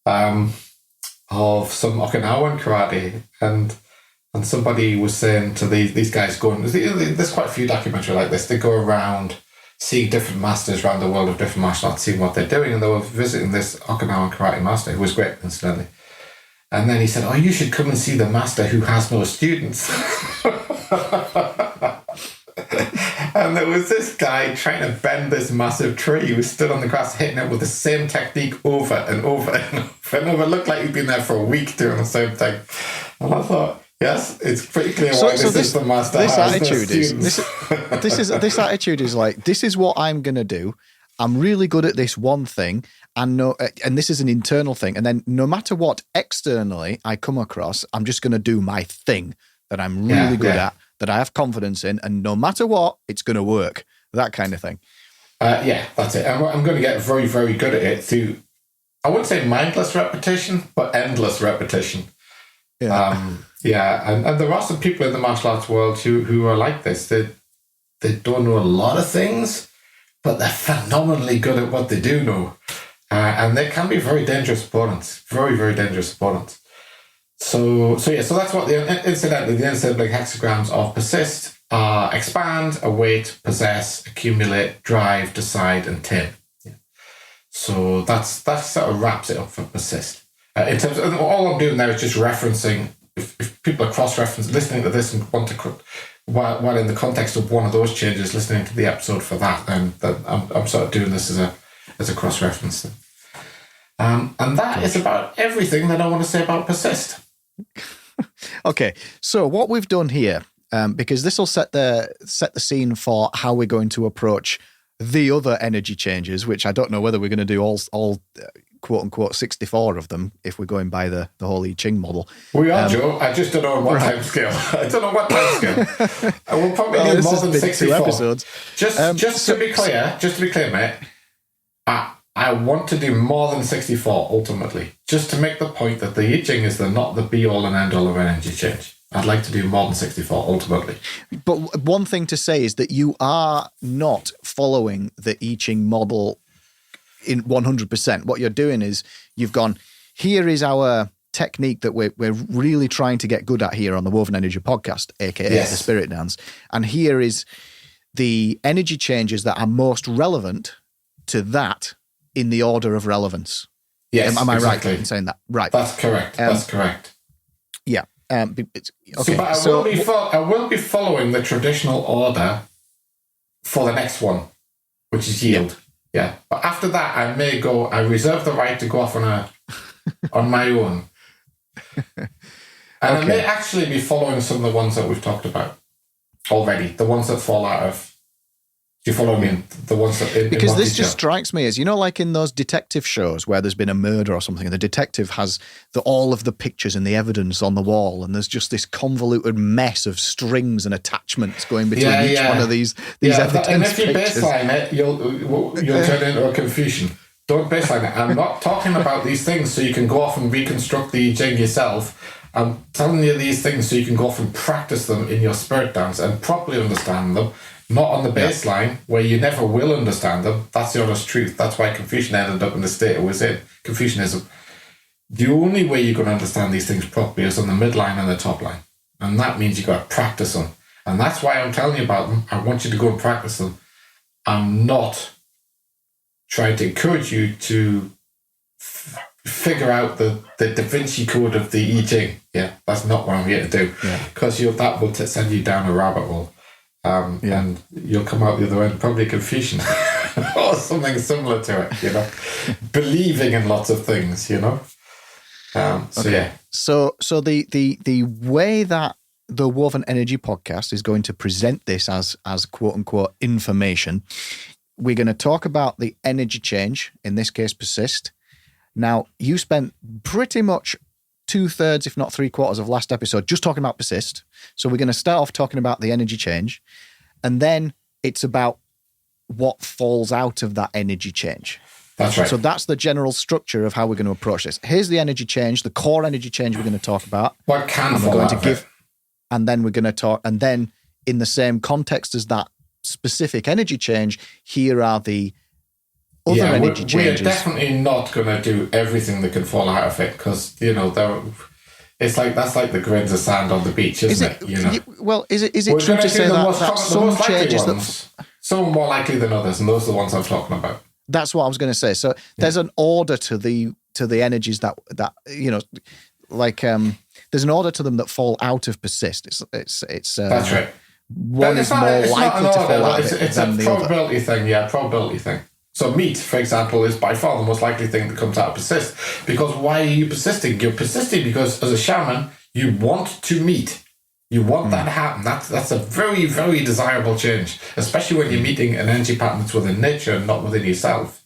of some Okinawan karate, and somebody was saying to these guys there's quite a few documentaries like this. They go around seeing different masters around the world of different martial arts, seeing what they're doing, and they were visiting this Okinawan karate master, who was great, incidentally. And then he said, you should come and see the master who has no students. And there was this guy trying to bend this massive tree. He was stood on the grass hitting it with the same technique over and over and over and over. It looked like he'd been there for a week doing the same thing. And I thought, yes, it's pretty clear why this is the master. This attitude is like, this is what I'm going to do. I'm really good at this one thing, and this is an internal thing. And then no matter what externally I come across, I'm just going to do my thing that I'm really good at, that I have confidence in, and no matter what, it's going to work. That kind of thing. That's it. I'm going to get very, very good at it through, I wouldn't say mindless repetition, but endless repetition. And there are some people in the martial arts world who are like this. They don't know a lot of things, but they're phenomenally good at what they do know. And they can be very dangerous opponents. Very, very dangerous opponents. So that's what incidentally, the sibling hexagrams of Persist are: expand, await, possess, accumulate, drive, decide, and tame. Yeah. So that sort of wraps it up for Persist. In terms of, all I'm doing there is just referencing, if people are cross-referencing, listening to this and want to, while in the context of one of those changes, listening to the episode for that, then I'm sort of doing this as a cross-reference thing. And that is about everything that I want to say about Persist. Okay, so what we've done here, because this will set the scene for how we're going to approach the other energy changes, which I don't know whether we're going to do all quote unquote 64 of them if we're going by the whole I Ching model. We are, Joe. I just don't know what time scale. I don't know what time scale. I will probably do more than 64 episodes. Just to be clear, mate. I want to do more than 64 ultimately, just to make the point that the I Ching is not the be all and end all of energy change. I'd like to do more than 64 ultimately. But one thing to say is that you are not following the I Ching model in 100%. What you're doing is you've gone, here is our technique that we're really trying to get good at here on the Woven Energy podcast, aka the Spirit Dance. And here is the energy changes that are most relevant to that in the order of relevance. Yes, am I exactly. right in saying that? Right. That's correct. That's correct. Yeah. Okay. I will be following the traditional order for the next one, which is yield. Yeah. But after that, I reserve the right to go off on my own. And I may actually be following some of the ones that we've talked about already, the ones that fall out of. Do you follow me? The ones that because this just strikes me as, like in those detective shows where there's been a murder or something, and the detective has all of the pictures and the evidence on the wall, and there's just this convoluted mess of strings and attachments going between each one of these evidence and if you pictures. Baseline it, you'll turn into a confusion. Don't baseline it. I'm not talking about these things so you can go off and reconstruct the I Ching yourself. I'm telling you these things so you can go off and practice them in your spirit dance and properly understand them. Not on the baseline, where you never will understand them. That's the honest truth. That's why Confucian ended up in the state it was in. Confucianism. The only way you're going to understand these things properly is on the midline and the top line. And that means you've got to practice them. And that's why I'm telling you about them. I want you to go and practice them. I'm not trying to encourage you to figure out the Da Vinci Code of the I Ching. Yeah, that's not what I'm here to do. Because that will send you down a rabbit hole. And you'll come out the other end probably Confucian or something similar to it, believing in lots of things, So the way that the Woven Energy podcast is going to present this as quote unquote information, we're going to talk about the energy change, in this case persist. Now, you spent pretty much 2/3, if not 3/4 of last episode just talking about persist. So we're going to start off talking about the energy change, and then it's about what falls out of that energy change. That's right. So that's the general structure of how we're going to approach this. Here's the energy change, the core energy change we're going to talk about. What can fall out of it? And then we're going to talk, and then in the same context as that specific energy change, here are the other energy changes. We're definitely not going to do everything that can fall out of it because, it's like that's like the grains of sand on the beach, isn't it? Well, is it true to say that some changes some are more likely than others, and those are the ones I'm talking about. That's what I was going to say. So there's an order to the energies that there's an order to them that fall out of persist. It's that's right. One is more likely to fall out of it it's than a the probability other. thing. Yeah, probability thing. So meat, for example, is by far the most likely thing that comes out of persist. Because why are you persisting? You're persisting because as a shaman, you want to meet. You want that to happen. That's a very, very desirable change, especially when you're meeting an energy pattern that's within nature and not within yourself.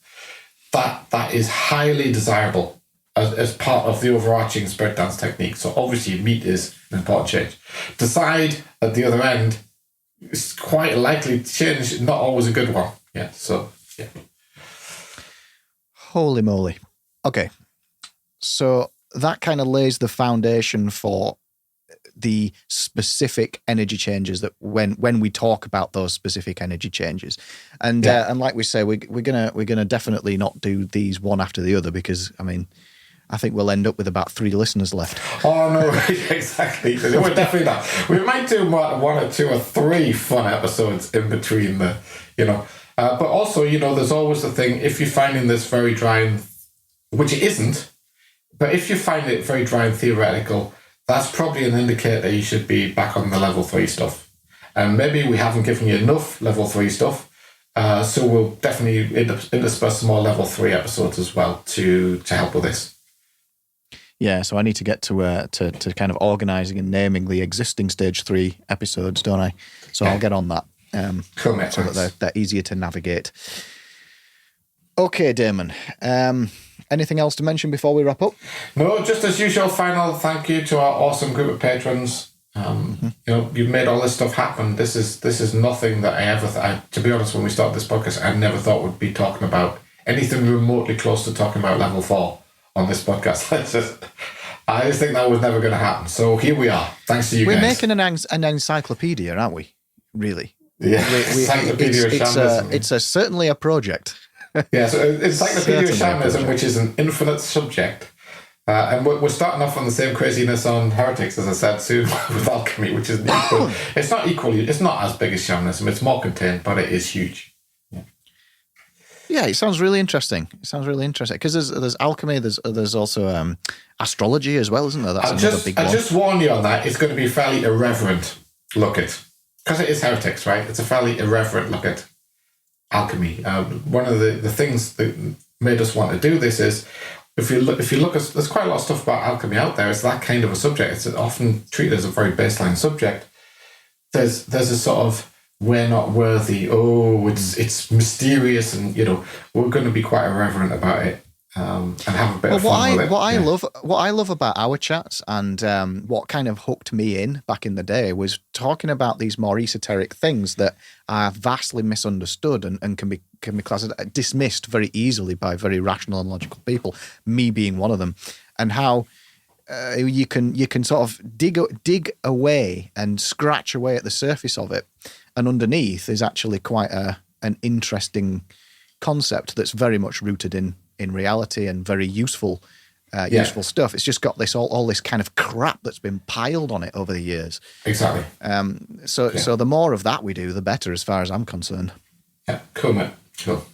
That is highly desirable as part of the overarching spirit dance technique. So obviously meat is an important change. Decide at the other end is quite likely to change, not always a good one. Yeah, so, yeah. Holy moly. Okay. So that kind of lays the foundation for the specific energy changes that when we talk about those specific energy changes. And like we say, we're gonna definitely not do these one after the other because I think we'll end up with about 3 listeners left. Oh no, exactly. We're definitely not. We might do 1 or 2 or 3 fun episodes in between but also, there's always the thing, if you're finding this very dry, which it isn't, but if you find it very dry and theoretical, that's probably an indicator you should be back on the level 3 stuff. And maybe we haven't given you enough level 3 stuff, so we'll definitely intersperse some more level 3 episodes as well to help with this. Yeah, so I need to get to kind of organising and naming the existing stage 3 episodes, don't I? So I'll get on that. Cool, mate, so that they're easier to navigate. Okay, Damon. Anything else to mention before we wrap up? No, just as usual, final thank you to our awesome group of patrons. You've made all this stuff happen. This is nothing that I ever, to be honest, when we started this podcast, I never thought we'd be talking about anything remotely close to talking about level 4 on this podcast. I just think that was never going to happen. So here we are. Thanks to you guys. We're making an encyclopedia, aren't we? Really? Yeah. Encyclopedia of Shamanism. It's certainly a project. Yeah, so Encyclopedia of Shamanism, which is an infinite subject. And we're starting off on the same craziness on heretics, as I said, soon with alchemy, which isn't equal. It's not as big as shamanism. It's more contained, but it is huge. Yeah, it sounds really interesting. Because there's alchemy, there's also astrology as well, isn't there? That's another big one. I just warn you on that. It's going to be a fairly irreverent look at, because it is heretics, right? It's a fairly irreverent look at alchemy. One of the things that made us want to do this is, if you look, there's quite a lot of stuff about alchemy out there. It's that kind of a subject. It's often treated as a very baseline subject. There's a sort of, we're not worthy. Oh, it's mysterious, and we're going to be quite irreverent about it, and have a bit of fun with it. What I love about our chats, and what kind of hooked me in back in the day, was talking about these more esoteric things that are vastly misunderstood and can be dismissed very easily by very rational and logical people. Me being one of them, and how. You can sort of dig away and scratch away at the surface of it, and underneath is actually quite an interesting concept that's very much rooted in reality and very useful stuff. It's just got all this kind of crap that's been piled on it over the years. Exactly. So the more of that we do, the better, as far as I'm concerned. Yeah, cool, mate. Cool.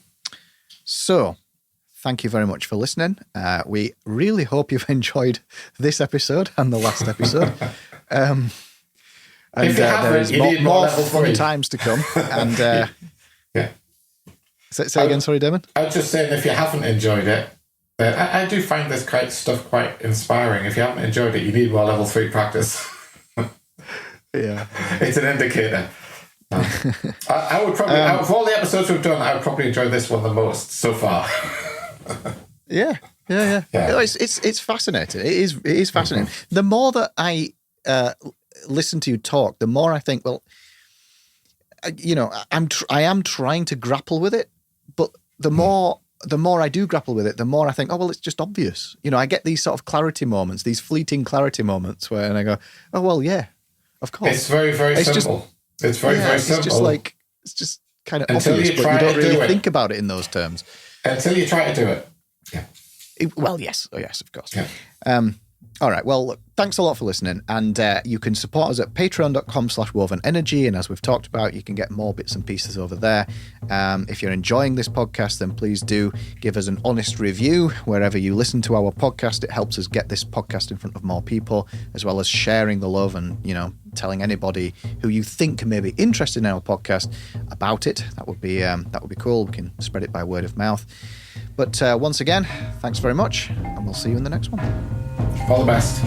So. Thank you very much for listening. We really hope you've enjoyed this episode and the last episode. And there is more fun times to come. And yeah. Say again, sorry, Damon. I was just saying, if you haven't enjoyed it, I do find this kind of stuff quite inspiring. If you haven't enjoyed it, you need more level 3 practice. Yeah, it's an indicator. I would probably, out of all the episodes we've done, I would probably enjoy this one the most so far. Yeah. It's fascinating. It is fascinating. Mm-hmm. The more that I listen to you talk, the more I think, well, I am trying to grapple with it, but the more I do grapple with it, the more I think, oh well, it's just obvious. I get these sort of clarity moments, these fleeting clarity moments, where I go, oh well, yeah, of course. It's very, very simple. It's very simple. It's just kind of obvious, but you don't really think about it in those terms. Until you try to do it. Yeah. Yes. Oh, yes, of course. Yeah. All right. Well, look, thanks a lot for listening. And you can support us at patreon.com/wovenenergy. And as we've talked about, you can get more bits and pieces over there. If you're enjoying this podcast, then please do give us an honest review wherever you listen to our podcast. It helps us get this podcast in front of more people, as well as sharing the love and, telling anybody who you think may be interested in our podcast about it. That would be cool. We can spread it by word of mouth. But once again, thanks very much, and we'll see you in the next one. All the best.